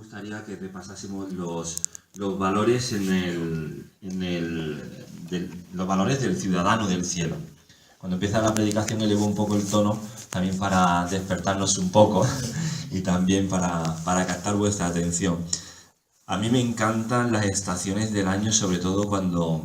gustaría que repasásemos los valores los valores del ciudadano del cielo. Cuando empieza la predicación elevo un poco el tono, también para despertarnos un poco y también para captar vuestra atención. A mí me encantan las estaciones del año, sobre todo cuando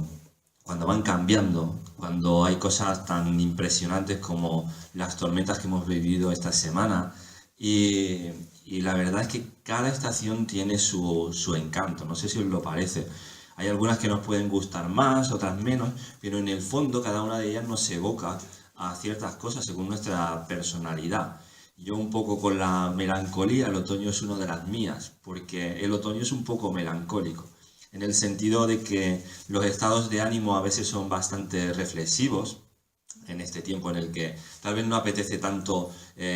van cambiando, cuando hay cosas tan impresionantes como las tormentas que hemos vivido esta semana. Y la verdad es que cada estación tiene su encanto, no sé si os lo parece. Hay algunas que nos pueden gustar más, otras menos, pero en el fondo cada una de ellas nos evoca a ciertas cosas según nuestra personalidad. Yo un poco con la melancolía, el otoño es una de las mías, porque el otoño es un poco melancólico, en el sentido de que los estados de ánimo a veces son bastante reflexivos, en este tiempo en el que tal vez no apetece tanto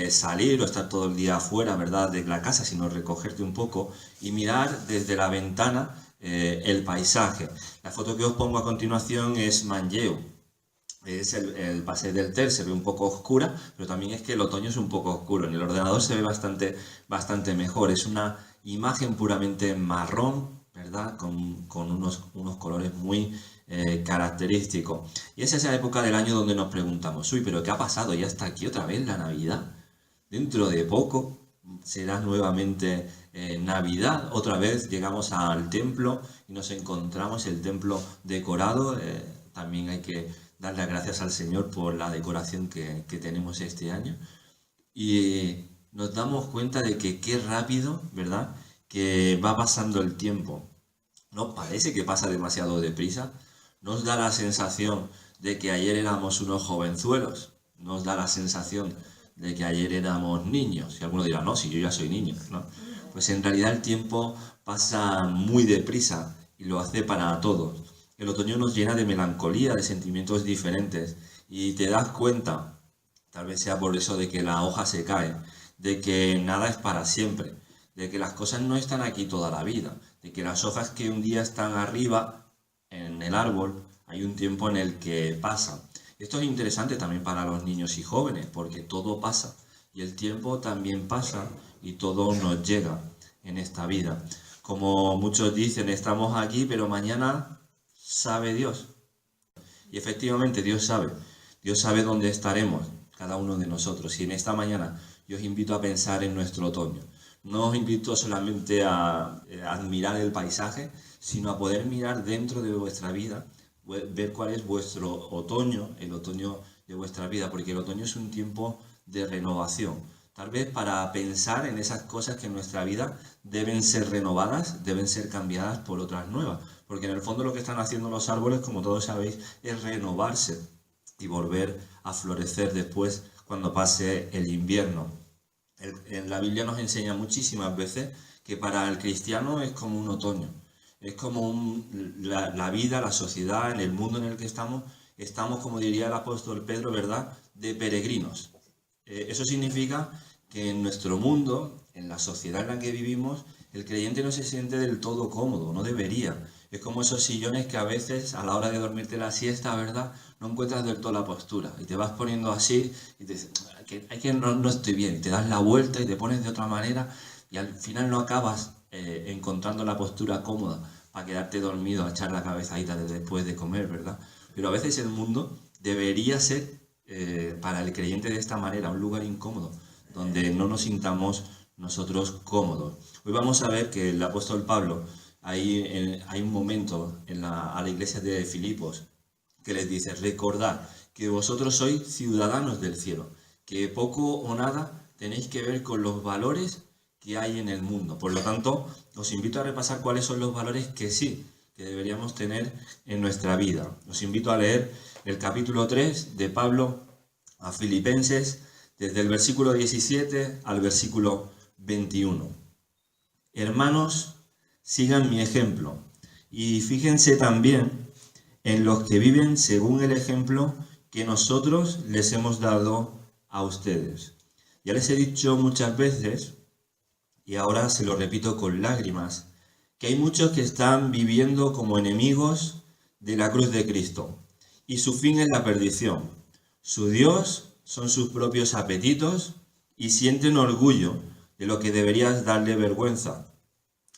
salir o estar todo el día afuera, ¿verdad?, de la casa, sino recogerte un poco y mirar desde la ventana el paisaje. La foto que os pongo a continuación es Manlleu. Es el Paseo del Ter, se ve un poco oscura, pero también es que el otoño es un poco oscuro. En el ordenador se ve bastante mejor. Es una imagen puramente marrón, ¿verdad?, con unos colores muy característicos. Y es esa época del año donde nos preguntamos, uy, pero ¿qué ha pasado? ¿Ya está aquí otra vez la Navidad? Dentro de poco será nuevamente Navidad. Otra vez llegamos al templo y nos encontramos el templo decorado. También hay que dar las gracias al Señor por la decoración que tenemos este año. Y nos damos cuenta de que qué rápido, ¿verdad?, que va pasando el tiempo. ¿No parece que pasa demasiado deprisa? ¿Nos da la sensación de que ayer éramos unos jovenzuelos? ¿Nos da la sensación de que ayer éramos niños? Y alguno dirá, no, si yo ya soy niño, ¿no? Pues en realidad el tiempo pasa muy deprisa y lo hace para todos. El otoño nos llena de melancolía, de sentimientos diferentes, y te das cuenta, tal vez sea por eso de que la hoja se cae, de que nada es para siempre, de que las cosas no están aquí toda la vida, de que las hojas que un día están arriba en el árbol, hay un tiempo en el que pasan. Esto es interesante también para los niños y jóvenes, porque todo pasa, y el tiempo también pasa, y todo nos llega en esta vida. Como muchos dicen, estamos aquí, pero mañana sabe Dios. Y efectivamente Dios sabe dónde estaremos cada uno de nosotros. Y en esta mañana yo os invito a pensar en nuestro otoño. No os invito solamente a admirar el paisaje, sino a poder mirar dentro de vuestra vida, ver cuál es vuestro otoño, el otoño de vuestra vida, porque el otoño es un tiempo de renovación. Tal vez para pensar en esas cosas que en nuestra vida deben ser renovadas, deben ser cambiadas por otras nuevas. Porque en el fondo lo que están haciendo los árboles, como todos sabéis, es renovarse y volver a florecer después cuando pase el invierno. En la Biblia nos enseña muchísimas veces que para el cristiano es como un otoño. Es como la vida, la sociedad, en el mundo en el que estamos, como diría el apóstol Pedro, ¿verdad?, de peregrinos. Eso significa que en nuestro mundo, en la sociedad en la que vivimos, el creyente no se siente del todo cómodo, no debería. Es como esos sillones que a veces, a la hora de dormirte la siesta, ¿verdad?, no encuentras del todo la postura. Y te vas poniendo así y te dices, no estoy bien. Y te das la vuelta y te pones de otra manera y al final no acabas encontrando la postura cómoda para quedarte dormido, a echar la cabezadita después de comer, ¿verdad? Pero a veces el mundo debería ser para el creyente de esta manera, un lugar incómodo, donde no nos sintamos nosotros cómodos. Hoy vamos a ver que el apóstol Pablo, hay un momento a la iglesia de Filipos que les dice, recordad que vosotros sois ciudadanos del cielo, que poco o nada tenéis que ver con los valores que hay en el mundo. Por lo tanto, os invito a repasar cuáles son los valores que sí, que deberíamos tener en nuestra vida. Os invito a leer el capítulo 3 de Pablo a Filipenses, desde el versículo 17 al versículo 21. Hermanos, sigan mi ejemplo y fíjense también en los que viven según el ejemplo que nosotros les hemos dado a ustedes. Ya les he dicho muchas veces, y ahora se lo repito con lágrimas, que hay muchos que están viviendo como enemigos de la cruz de Cristo, y su fin es la perdición. Su Dios son sus propios apetitos y sienten orgullo de lo que debería darle vergüenza.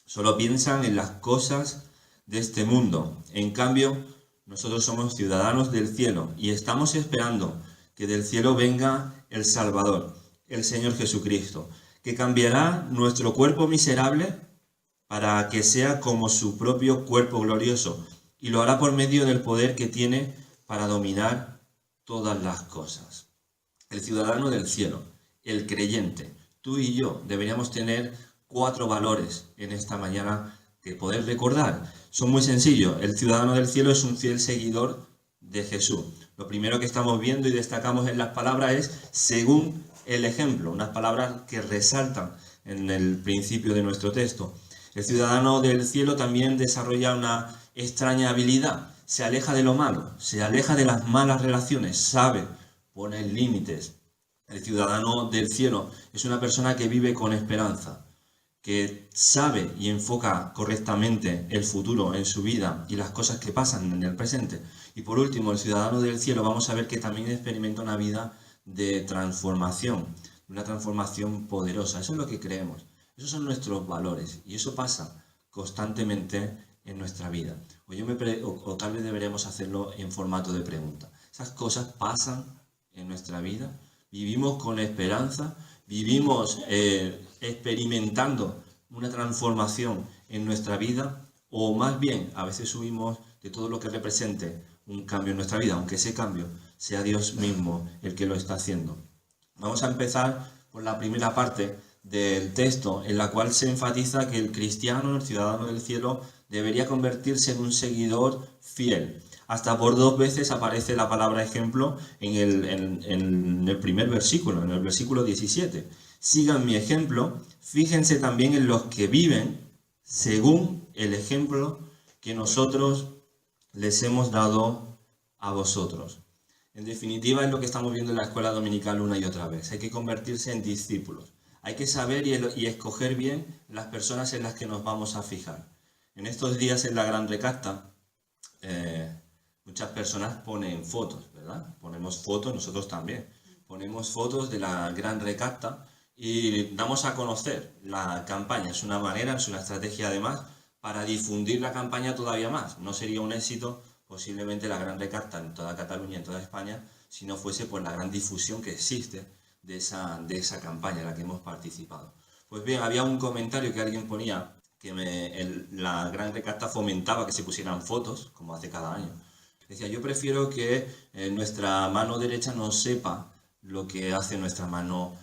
Solo piensan en las cosas de este mundo. En cambio, nosotros somos ciudadanos del cielo y estamos esperando que del cielo venga el Salvador, el Señor Jesucristo, que cambiará nuestro cuerpo miserable para que sea como su propio cuerpo glorioso, y lo hará por medio del poder que tiene para dominar todas las cosas. El ciudadano del cielo, el creyente, tú y yo deberíamos tener 4 valores en esta mañana que poder recordar. Son muy sencillos. El ciudadano del cielo es un fiel seguidor de Jesús. Lo primero que estamos viendo y destacamos en las palabras es según el ejemplo, unas palabras que resaltan en el principio de nuestro texto. El ciudadano del cielo también desarrolla una extraña habilidad. Se aleja de lo malo, se aleja de las malas relaciones, sabe poner límites. El ciudadano del cielo es una persona que vive con esperanza, que sabe y enfoca correctamente el futuro en su vida y las cosas que pasan en el presente. Y por último, el ciudadano del cielo vamos a ver que también experimenta una vida de transformación, una transformación poderosa. Eso es lo que creemos, esos son nuestros valores y eso pasa constantemente en nuestra vida. O tal vez deberíamos hacerlo en formato de pregunta. ¿Esas cosas pasan en nuestra vida? ¿Vivimos con esperanza? ¿Vivimos experimentando una transformación en nuestra vida? O más bien, a veces huimos de todo lo que represente un cambio en nuestra vida, aunque ese cambio sea Dios mismo el que lo está haciendo. Vamos a empezar por la primera parte del texto, en la cual se enfatiza que el cristiano, el ciudadano del cielo, debería convertirse en un seguidor fiel. Hasta por 2 veces aparece la palabra ejemplo en el primer versículo, en el versículo 17. Sigan mi ejemplo, fíjense también en los que viven según el ejemplo que nosotros les hemos dado a vosotros. En definitiva, es lo que estamos viendo en la escuela dominical una y otra vez. Hay que convertirse en discípulos. Hay que saber y escoger bien las personas en las que nos vamos a fijar. En estos días en la Gran Recasta, muchas personas ponen fotos, ¿verdad? Ponemos fotos, nosotros también. Ponemos fotos de la Gran Recasta y damos a conocer la campaña. Es una manera, es una estrategia además para difundir la campaña todavía más. No sería un éxito posiblemente la Gran Recasta en toda Cataluña, en toda España, si no fuese por la gran difusión que existe de esa campaña en la que hemos participado. Pues bien, había un comentario que alguien ponía que la Gran Recasta fomentaba que se pusieran fotos, como hace cada año. Decía, yo prefiero que nuestra mano derecha no sepa lo que hace nuestra mano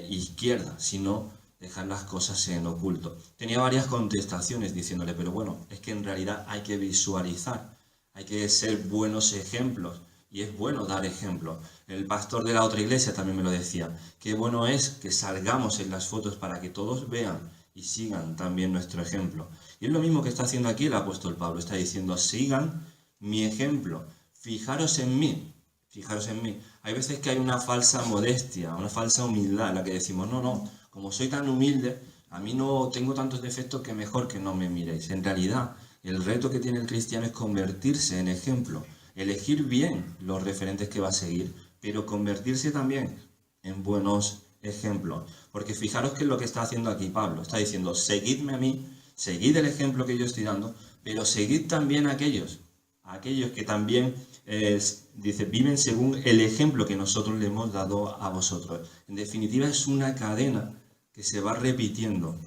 izquierda, sino dejar las cosas en oculto. Tenía varias contestaciones diciéndole, pero bueno, es que en realidad hay que visualizar, hay que ser buenos ejemplos. Y es bueno dar ejemplo. El pastor de la otra iglesia también me lo decía. Qué bueno es que salgamos en las fotos para que todos vean y sigan también nuestro ejemplo. Y es lo mismo que está haciendo aquí el apóstol Pablo. Está diciendo, sigan mi ejemplo. Fijaros en mí. Fijaros en mí. Hay veces que hay una falsa modestia, una falsa humildad en la que decimos, no, como soy tan humilde, a mí no tengo tantos defectos que mejor que no me miréis. En realidad, el reto que tiene el cristiano es convertirse en ejemplo. Elegir bien los referentes que va a seguir, pero convertirse también en buenos ejemplos. Porque fijaros que es lo que está haciendo aquí Pablo. Está diciendo, seguidme a mí, seguid el ejemplo que yo estoy dando, pero seguid también a aquellos que también, dice, viven según el ejemplo que nosotros le hemos dado a vosotros. En definitiva, es una cadena que se va repitiendo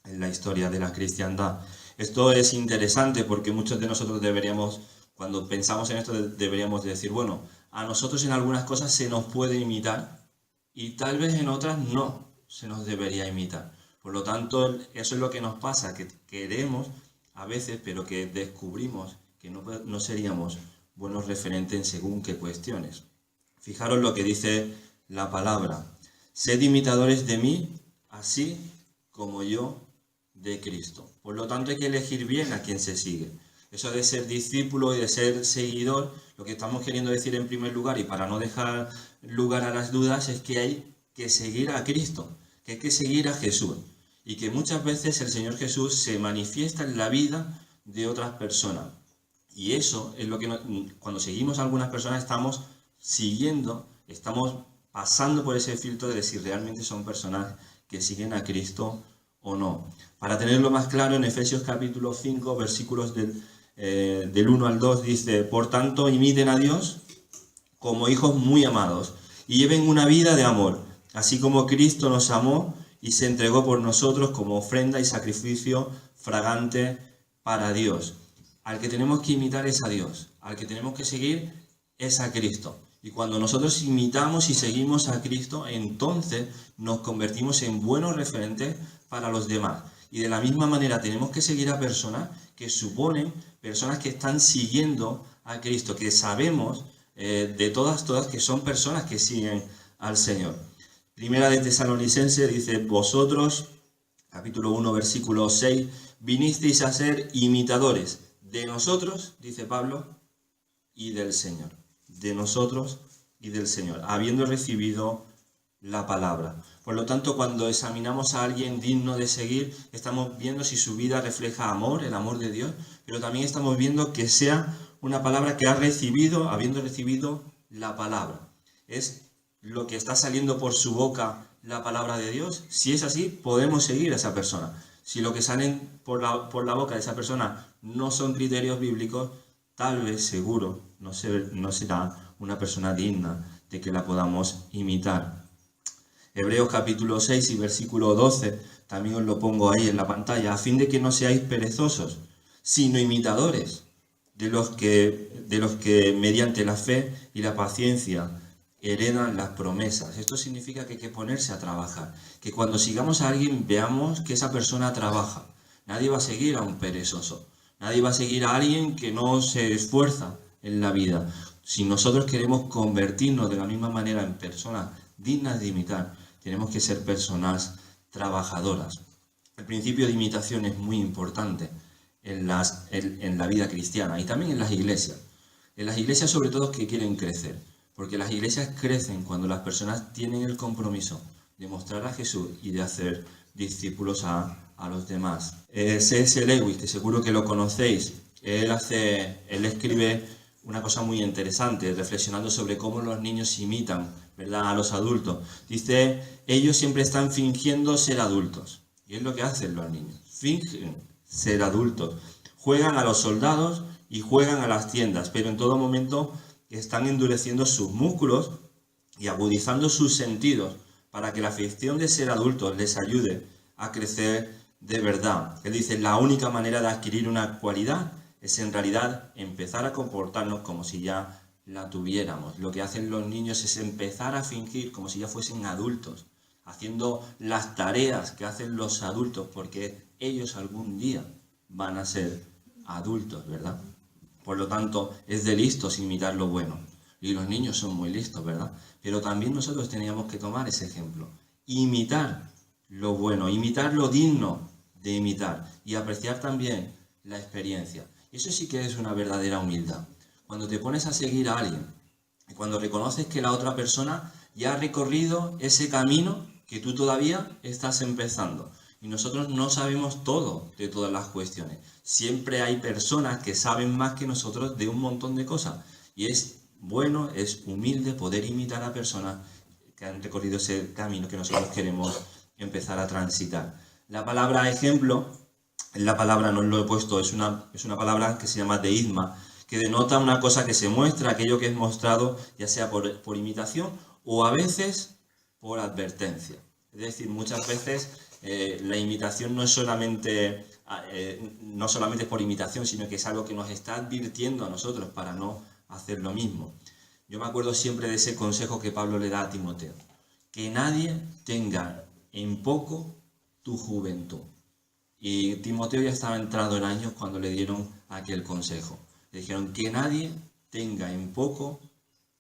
en la historia de la cristiandad. Esto es interesante porque muchos de nosotros deberíamos, cuando pensamos en esto, deberíamos decir, bueno, a nosotros en algunas cosas se nos puede imitar y tal vez en otras no se nos debería imitar. Por lo tanto, eso es lo que nos pasa, que queremos a veces, pero que descubrimos que no seríamos buenos referentes en según qué cuestiones. Fijaros lo que dice la palabra. Sed imitadores de mí, así como yo de Cristo. Por lo tanto, hay que elegir bien a quién se sigue. Eso de ser discípulo y de ser seguidor, lo que estamos queriendo decir en primer lugar, y para no dejar lugar a las dudas, es que hay que seguir a Cristo, que hay que seguir a Jesús. Y que muchas veces el Señor Jesús se manifiesta en la vida de otras personas. Y eso es lo que cuando seguimos a algunas personas estamos siguiendo, estamos pasando por ese filtro de si realmente son personas que siguen a Cristo o no. Para tenerlo más claro, en Efesios capítulo 5, versículos del 1 al 2, dice: por tanto, imiten a Dios como hijos muy amados y lleven una vida de amor, así como Cristo nos amó y se entregó por nosotros como ofrenda y sacrificio fragante para Dios. Al que tenemos que imitar es a Dios, al que tenemos que seguir es a Cristo. Y cuando nosotros imitamos y seguimos a Cristo, entonces nos convertimos en buenos referentes para los demás. Y de la misma manera tenemos que seguir a personas que suponen, personas que están siguiendo a Cristo, que sabemos de todas que son personas que siguen al Señor. Primera de Tesalonicenses dice: vosotros, capítulo 1, versículo 6, vinisteis a ser imitadores de nosotros, dice Pablo, y del Señor. De nosotros y del Señor, habiendo recibido la palabra. Por lo tanto, cuando examinamos a alguien digno de seguir, estamos viendo si su vida refleja amor, el amor de Dios, pero también estamos viendo que sea una palabra que ha recibido, habiendo recibido la palabra. Es lo que está saliendo por su boca, la palabra de Dios. Si es así, podemos seguir a esa persona. Si lo que salen por la boca de esa persona no son criterios bíblicos, tal vez, seguro, no será una persona digna de que la podamos imitar. Hebreos capítulo 6 y versículo 12, también os lo pongo ahí en la pantalla: a fin de que no seáis perezosos, sino imitadores de los que mediante la fe y la paciencia heredan las promesas. Esto significa que hay que ponerse a trabajar, que cuando sigamos a alguien veamos que esa persona trabaja. Nadie va a seguir a un perezoso, nadie va a seguir a alguien que no se esfuerza en la vida. Si nosotros queremos convertirnos de la misma manera en personas dignas de imitar, tenemos que ser personas trabajadoras. El principio de imitación es muy importante en la vida cristiana y también en las iglesias. En las iglesias, sobre todo, que quieren crecer, porque las iglesias crecen cuando las personas tienen el compromiso de mostrar a Jesús y de hacer discípulos a los demás. C.S. Lewis, que seguro que lo conocéis, él escribe una cosa muy interesante, reflexionando sobre cómo los niños imitan, ¿verdad?, a los adultos. Dice: ellos siempre están fingiendo ser adultos. Y es lo que hacen los niños, fingen ser adultos. Juegan a los soldados y juegan a las tiendas, pero en todo momento están endureciendo sus músculos y agudizando sus sentidos para que la ficción de ser adultos les ayude a crecer de verdad. Él dice: la única manera de adquirir una cualidad es en realidad empezar a comportarnos como si ya la tuviéramos. Lo que hacen los niños es empezar a fingir como si ya fuesen adultos, haciendo las tareas que hacen los adultos, porque ellos algún día van a ser adultos, ¿verdad? Por lo tanto, es de listos imitar lo bueno. Y los niños son muy listos, ¿verdad? Pero también nosotros teníamos que tomar ese ejemplo. Imitar lo bueno, imitar lo digno de imitar y apreciar también la experiencia. Eso sí que es una verdadera humildad. Cuando te pones a seguir a alguien y cuando reconoces que la otra persona ya ha recorrido ese camino que tú todavía estás empezando. Y nosotros no sabemos todo de todas las cuestiones. Siempre hay personas que saben más que nosotros de un montón de cosas. Y es bueno, es humilde poder imitar a personas que han recorrido ese camino que nosotros queremos empezar a transitar. La palabra ejemplo, la palabra, no lo he puesto, es una palabra que se llama deísma, que denota una cosa que se muestra, aquello que es mostrado, ya sea por imitación o a veces por advertencia. Es decir, muchas veces la imitación no solamente es por imitación, sino que es algo que nos está advirtiendo a nosotros para no hacer lo mismo. Yo me acuerdo siempre de ese consejo que Pablo le da a Timoteo: que nadie tenga en poco tu juventud. Y Timoteo ya estaba entrado en años cuando le dieron aquel consejo. Le dijeron: que nadie tenga en poco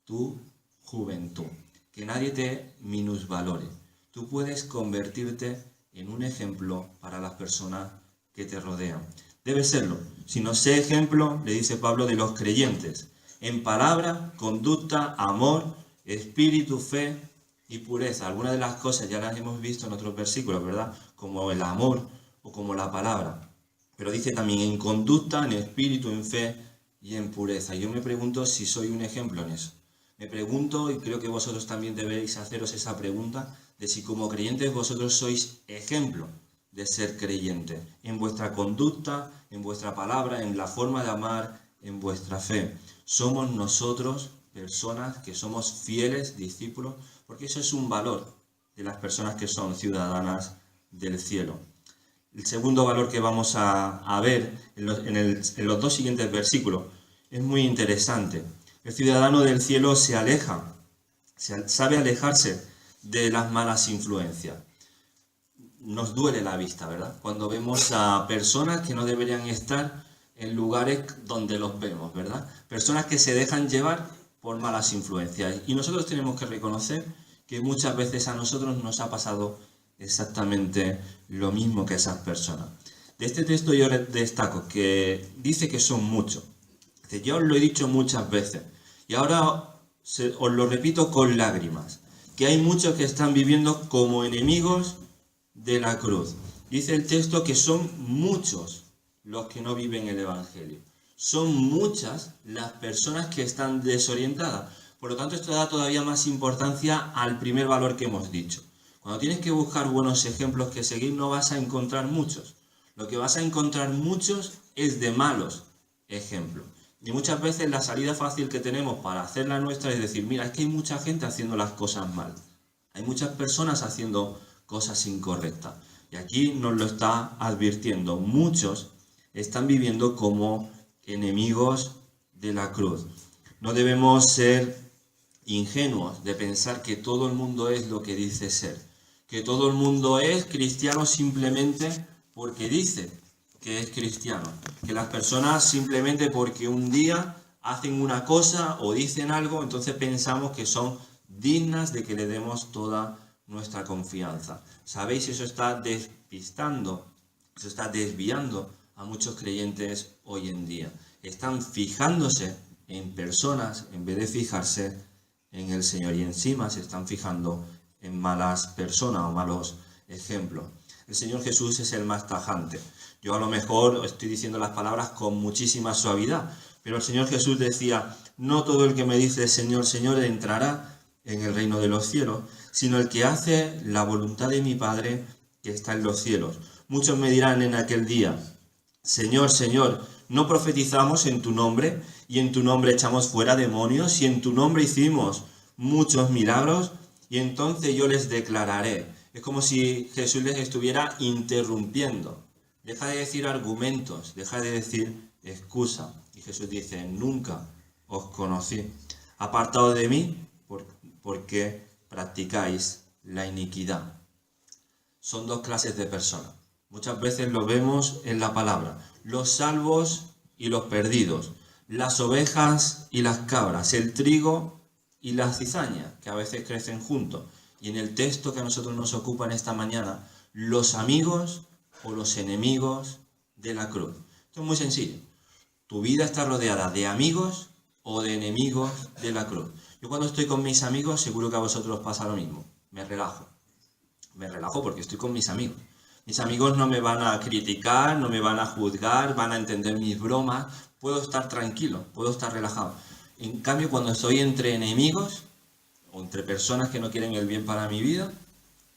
tu juventud, que nadie te minusvalore. Tú puedes convertirte en un ejemplo para las personas que te rodean. Debe serlo. Si no sé ejemplo, le dice Pablo, de los creyentes, en palabra, conducta, amor, espíritu, fe y pureza. Algunas de las cosas ya las hemos visto en otros versículos, ¿verdad? Como el amor o como la palabra. Pero dice también en conducta, en espíritu, en fe y en pureza. Y yo me pregunto si soy un ejemplo en eso. Me pregunto, y creo que vosotros también debéis haceros esa pregunta, de si como creyentes vosotros sois ejemplo de ser creyente, en vuestra conducta, en vuestra palabra, en la forma de amar, en vuestra fe. Somos nosotros personas que somos fieles discípulos, porque eso es un valor de las personas que son ciudadanas del cielo. El segundo valor que vamos a ver en los dos siguientes versículos es muy interesante. El ciudadano del cielo se aleja, sabe alejarse de las malas influencias. Nos duele la vista, ¿verdad? Cuando vemos a personas que no deberían estar en lugares donde los vemos, ¿verdad? Personas que se dejan llevar por malas influencias. Y nosotros tenemos que reconocer que muchas veces a nosotros nos ha pasado exactamente lo mismo que a esas personas. De este texto yo destaco que dice que son muchos. Yo os lo he dicho muchas veces y ahora os lo repito con lágrimas, que hay muchos que están viviendo como enemigos de la cruz. Dice el texto que son muchos los que no viven el Evangelio. Son muchas las personas que están desorientadas. Por lo tanto, esto da todavía más importancia al primer valor que hemos dicho. Cuando tienes que buscar buenos ejemplos que seguir, no vas a encontrar muchos. Lo que vas a encontrar muchos es de malos ejemplos. Y muchas veces la salida fácil que tenemos para hacer la nuestra es decir, mira, es que hay mucha gente haciendo las cosas mal. Hay muchas personas haciendo cosas incorrectas. Y aquí nos lo está advirtiendo. Muchos están viviendo como enemigos de la cruz. No debemos ser ingenuos de pensar que todo el mundo es lo que dice ser. Que todo el mundo es cristiano simplemente porque dice que es cristiano. Que las personas simplemente porque un día hacen una cosa o dicen algo, entonces pensamos que son dignas de que le demos toda nuestra confianza. ¿Sabéis? Eso está despistando, eso está desviando a muchos creyentes hoy en día. Están fijándose en personas en vez de fijarse en el Señor, y encima se están fijando en malas personas o malos ejemplos. El Señor Jesús es el más tajante. Yo a lo mejor estoy diciendo las palabras con muchísima suavidad, pero el Señor Jesús decía, no todo el que me dice Señor, Señor entrará en el reino de los cielos, sino el que hace la voluntad de mi Padre que está en los cielos. Muchos me dirán en aquel día, Señor, Señor, ¿no profetizamos en tu nombre y en tu nombre echamos fuera demonios y en tu nombre hicimos muchos milagros? Y entonces yo les declararé. Es como si Jesús les estuviera interrumpiendo. Deja de decir argumentos, deja de decir excusa. Y Jesús dice, nunca os conocí. Apartaos de mí porque practicáis la iniquidad. Son dos clases de personas. Muchas veces lo vemos en la palabra. Los salvos y los perdidos. Las ovejas y las cabras. El trigo y la cizaña, que a veces crecen juntos. Y en el texto que a nosotros nos ocupa en esta mañana, los amigos o los enemigos de la cruz. Esto es muy sencillo. Tu vida está rodeada de amigos o de enemigos de la cruz. Yo cuando estoy con mis amigos, seguro que a vosotros os pasa lo mismo. Me relajo. Me relajo porque estoy con mis amigos. Mis amigos no me van a criticar, no me van a juzgar, van a entender mis bromas. Puedo estar tranquilo, puedo estar relajado. En cambio, cuando estoy entre enemigos o entre personas que no quieren el bien para mi vida,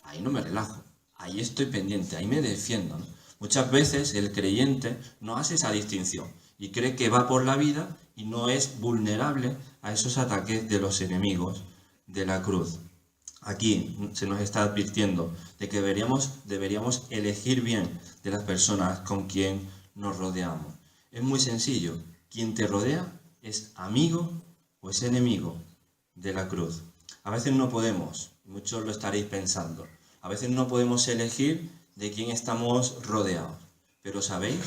ahí no me relajo. Ahí estoy pendiente, ahí me defiendo, ¿no? Muchas veces el creyente no hace esa distinción y cree que va por la vida y no es vulnerable a esos ataques de los enemigos de la cruz. Aquí se nos está advirtiendo de que deberíamos elegir bien de las personas con quien nos rodeamos. Es muy sencillo. Quien te rodea es amigo o es enemigo de la cruz. A veces no podemos, muchos lo estaréis pensando, a veces no podemos elegir de quién estamos rodeados. Pero ¿sabéis?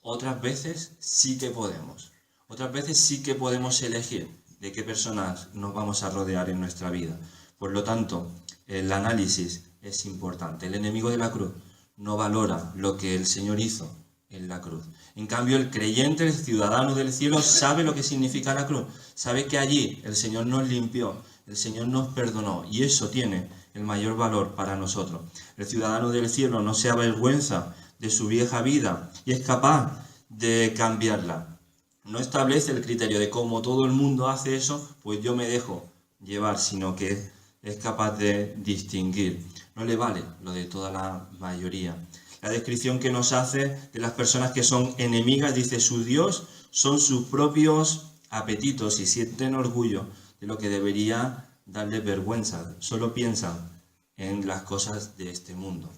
Otras veces sí que podemos. Otras veces sí que podemos elegir de qué personas nos vamos a rodear en nuestra vida. Por lo tanto, el análisis es importante. El enemigo de la cruz no valora lo que el Señor hizo en la cruz. En cambio, el creyente, el ciudadano del cielo, sabe lo que significa la cruz. Sabe que allí el Señor nos limpió, el Señor nos perdonó, y eso tiene el mayor valor para nosotros. El ciudadano del cielo no se avergüenza de su vieja vida y es capaz de cambiarla. No establece el criterio de cómo todo el mundo hace eso, pues yo me dejo llevar, sino que es capaz de distinguir. No le vale lo de toda la mayoría. La descripción que nos hace de las personas que son enemigas, dice, su Dios son sus propios apetitos y sienten orgullo de lo que debería darles vergüenza. Solo piensan en las cosas de este mundo.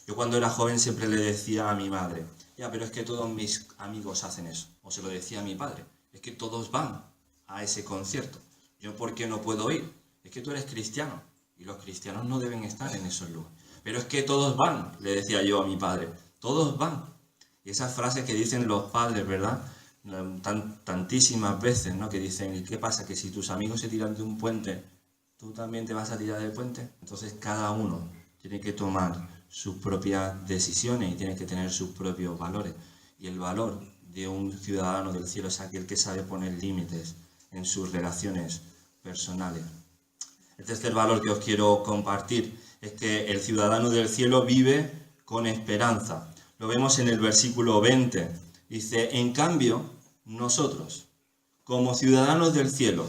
Yo cuando era joven siempre le decía a mi madre, ya, pero es que todos mis amigos hacen eso. O se lo decía a mi padre, es que todos van a ese concierto. ¿Yo por qué no puedo ir? Es que tú eres cristiano y los cristianos no deben estar en esos lugares. Pero es que todos van, le decía yo a mi padre, todos van. Y esas frases que dicen los padres, ¿verdad? Tantísimas veces, ¿no? Que dicen, ¿y qué pasa? Que si tus amigos se tiran de un puente, ¿tú también te vas a tirar del puente? Entonces cada uno tiene que tomar sus propias decisiones y tiene que tener sus propios valores. Y el valor de un ciudadano del cielo es aquel que sabe poner límites en sus relaciones personales. El tercer valor que os quiero compartir es que el ciudadano del cielo vive con esperanza. Lo vemos en el versículo 20. Dice, en cambio, nosotros, como ciudadanos del cielo,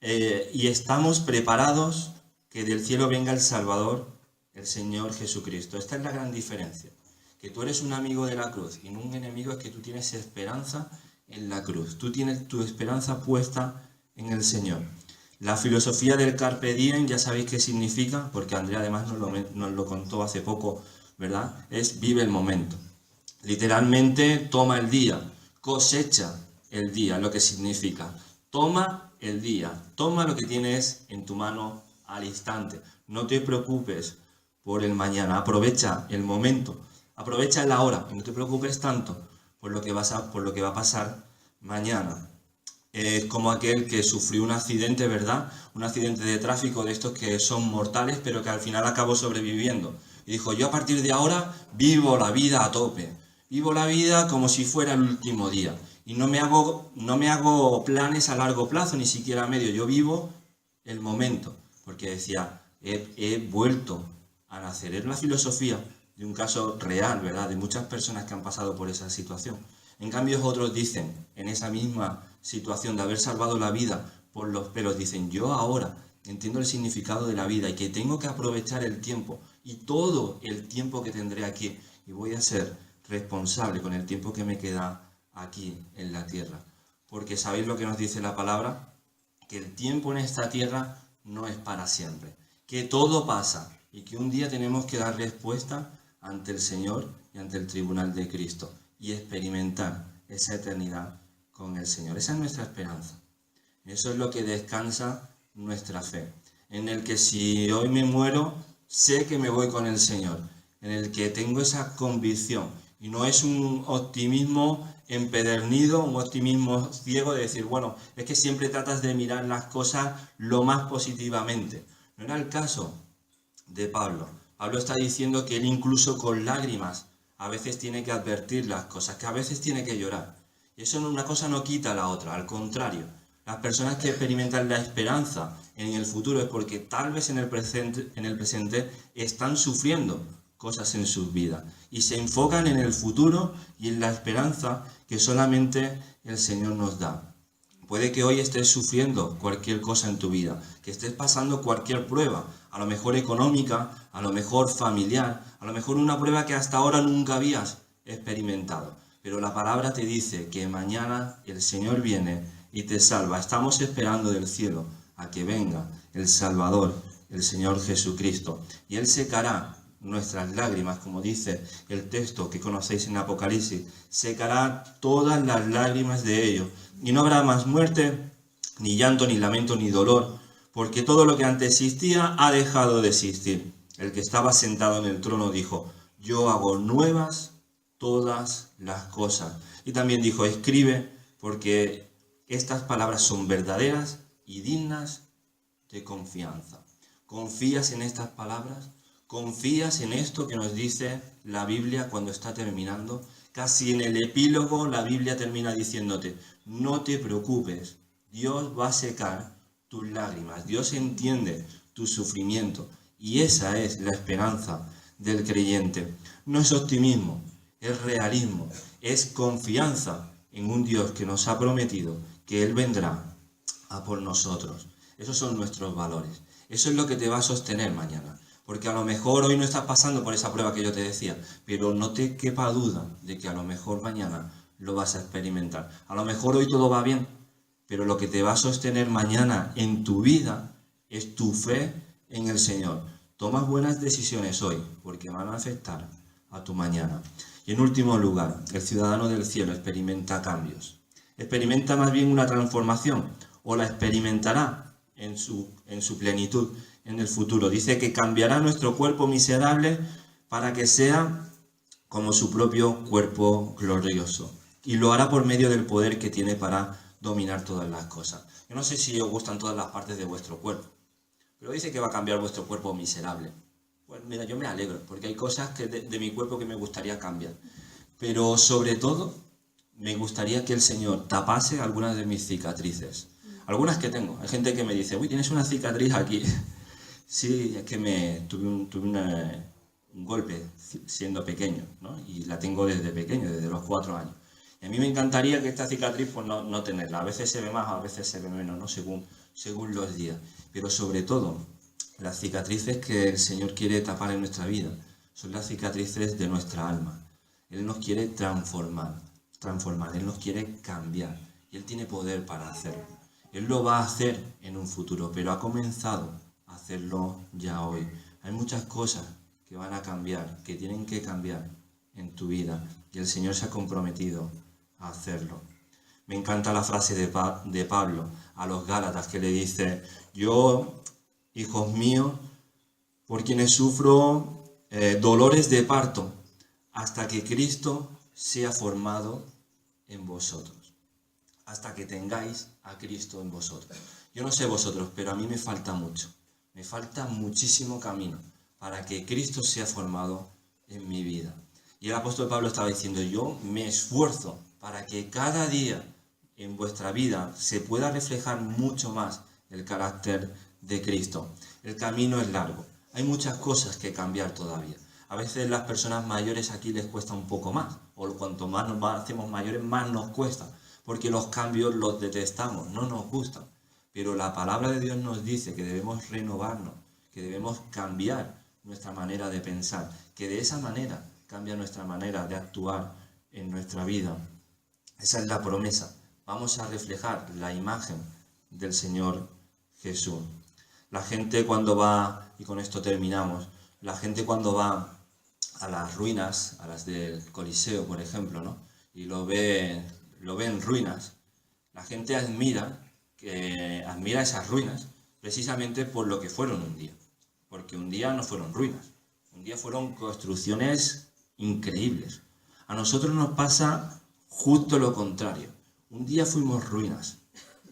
y estamos preparados que del cielo venga el Salvador, el Señor Jesucristo. Esta es la gran diferencia. Que tú eres un amigo de la cruz y no un enemigo, es que tú tienes esperanza en la cruz. Tú tienes tu esperanza puesta en el Señor. La filosofía del Carpe Diem, ya sabéis qué significa, porque Andrea además nos lo contó hace poco, ¿verdad? Es vive el momento. Literalmente toma el día, cosecha el día, lo que significa. Toma el día, toma lo que tienes en tu mano al instante. No te preocupes por el mañana, aprovecha el momento, aprovecha la hora, no te preocupes tanto por lo que va a pasar mañana. Es como aquel que sufrió un accidente, ¿verdad? Un accidente de tráfico de estos que son mortales, pero que al final acabó sobreviviendo. Y dijo, yo a partir de ahora vivo la vida a tope. Vivo la vida como si fuera el último día. Y no me hago planes a largo plazo, ni siquiera a medio. Yo vivo el momento. Porque decía, he vuelto a nacer. Es la filosofía de un caso real, ¿verdad? De muchas personas que han pasado por esa situación. En cambio, otros dicen, en esa misma situación de haber salvado la vida por los pelos, dicen, yo ahora entiendo el significado de la vida y que tengo que aprovechar el tiempo y todo el tiempo que tendré aquí y voy a ser responsable con el tiempo que me queda aquí en la tierra. Porque ¿sabéis lo que nos dice la palabra? Que el tiempo en esta tierra no es para siempre, que todo pasa y que un día tenemos que dar respuesta ante el Señor y ante el tribunal de Cristo y experimentar esa eternidad con el Señor. Esa es nuestra esperanza. Eso es lo que descansa nuestra fe. En el que si hoy me muero, sé que me voy con el Señor. En el que tengo esa convicción. Y no es un optimismo empedernido, un optimismo ciego de decir, bueno, es que siempre tratas de mirar las cosas lo más positivamente. No era el caso de Pablo. Pablo está diciendo que él incluso con lágrimas a veces tiene que advertir las cosas, que a veces tiene que llorar. Y eso una cosa no quita a la otra, al contrario. Las personas que experimentan la esperanza en el futuro es porque tal vez en el presente están sufriendo cosas en sus vidas y se enfocan en el futuro y en la esperanza que solamente el Señor nos da. Puede que hoy estés sufriendo cualquier cosa en tu vida, que estés pasando cualquier prueba, a lo mejor económica, a lo mejor familiar, a lo mejor una prueba que hasta ahora nunca habías experimentado. Pero la palabra te dice que mañana el Señor viene y te salva. Estamos esperando del cielo a que venga el Salvador, el Señor Jesucristo. Y Él secará nuestras lágrimas, como dice el texto que conocéis en Apocalipsis. Secará todas las lágrimas de ellos. Y no habrá más muerte, ni llanto, ni lamento, ni dolor, porque todo lo que antes existía ha dejado de existir. El que estaba sentado en el trono dijo, yo hago nuevas todas las cosas. Y también dijo, escribe, porque estas palabras son verdaderas y dignas de confianza. ¿Confías en estas palabras? ¿Confías en esto que nos dice la Biblia cuando está terminando? Casi en el epílogo la Biblia termina diciéndote, no te preocupes, Dios va a secar tus lágrimas, Dios entiende tu sufrimiento y esa es la esperanza del creyente. No es optimismo, es realismo, es confianza en un Dios que nos ha prometido que Él vendrá a por nosotros. Esos son nuestros valores, eso es lo que te va a sostener mañana. Porque a lo mejor hoy no estás pasando por esa prueba que yo te decía, pero no te quepa duda de que a lo mejor mañana lo vas a experimentar. A lo mejor hoy todo va bien, pero lo que te va a sostener mañana en tu vida es tu fe en el Señor. Toma buenas decisiones hoy, porque van a afectar a tu mañana. Y en último lugar, el ciudadano del cielo experimenta cambios. Experimenta más bien una transformación, o la experimentará en su plenitud en el futuro. Dice que cambiará nuestro cuerpo miserable para que sea como su propio cuerpo glorioso. Y lo hará por medio del poder que tiene para dominar todas las cosas. Yo no sé si os gustan todas las partes de vuestro cuerpo, pero dice que va a cambiar vuestro cuerpo miserable. Pues mira, yo me alegro, porque hay cosas que de mi cuerpo que me gustaría cambiar. Pero sobre todo, me gustaría que el Señor tapase algunas de mis cicatrices. Algunas que tengo. Hay gente que me dice, uy, tienes una cicatriz aquí. Sí, es que tuve un golpe siendo pequeño, ¿no? Y la tengo desde pequeño, desde los 4 años. Y a mí me encantaría que esta cicatriz pues no tenerla. A veces se ve más, a veces se ve menos, ¿no? Según los días. Pero sobre todo, las cicatrices que el Señor quiere tapar en nuestra vida son las cicatrices de nuestra alma. Él nos quiere transformar, Él nos quiere cambiar. Y Él tiene poder para hacerlo. Él lo va a hacer en un futuro, pero ha comenzado a hacerlo ya hoy. Hay muchas cosas que van a cambiar, que tienen que cambiar en tu vida, y el Señor se ha comprometido a hacerlo. Me encanta la frase de Pablo a los Gálatas, que le dice, yo, hijos míos, por quienes sufro dolores de parto, hasta que Cristo sea formado en vosotros. Hasta que tengáis a Cristo en vosotros. Yo no sé vosotros, pero a mí me falta mucho. Me falta muchísimo camino para que Cristo sea formado en mi vida. Y el apóstol Pablo estaba diciendo, yo me esfuerzo para que cada día en vuestra vida se pueda reflejar mucho más el carácter de Cristo. El camino es largo. Hay muchas cosas que cambiar todavía. A veces las personas mayores aquí les cuesta un poco más. O cuanto más nos hacemos mayores, más nos cuesta. Porque los cambios los detestamos, no nos gustan. Pero la palabra de Dios nos dice que debemos renovarnos, que debemos cambiar nuestra manera de pensar, que de esa manera cambia nuestra manera de actuar en nuestra vida. Esa es la promesa. Vamos a reflejar la imagen del Señor Jesús. La gente cuando va, y con esto terminamos, la gente cuando va a las ruinas, a las del Coliseo, por ejemplo, ¿no? Y lo ve en ruinas, la gente admira esas ruinas precisamente por lo que fueron un día. Porque un día no fueron ruinas, un día fueron construcciones increíbles. A nosotros nos pasa justo lo contrario. Un día fuimos ruinas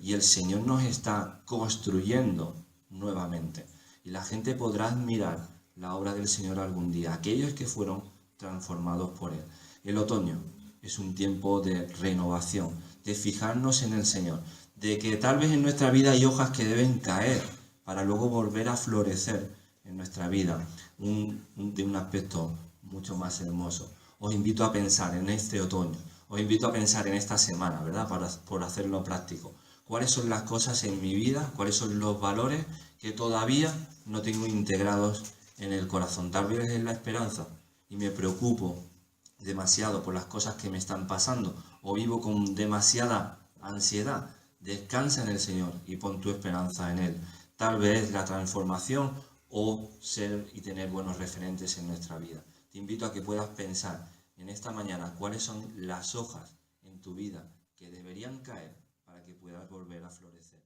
y el Señor nos está construyendo nuevamente. Y la gente podrá admirar la obra del Señor algún día, aquellos que fueron transformados por Él. El otoño es un tiempo de renovación, de fijarnos en el Señor, de que tal vez en nuestra vida hay hojas que deben caer para luego volver a florecer en nuestra vida de un aspecto mucho más hermoso. Os invito a pensar en este otoño, os invito a pensar en esta semana, ¿verdad? Por hacerlo práctico. ¿Cuáles son las cosas en mi vida? ¿Cuáles son los valores que todavía no tengo integrados en el corazón? Tal vez es la esperanza y me preocupo demasiado por las cosas que me están pasando o vivo con demasiada ansiedad. Descansa en el Señor y pon tu esperanza en Él. Tal vez la transformación o ser y tener buenos referentes en nuestra vida. Te invito a que puedas pensar en esta mañana cuáles son las hojas en tu vida que deberían caer para que puedas volver a florecer.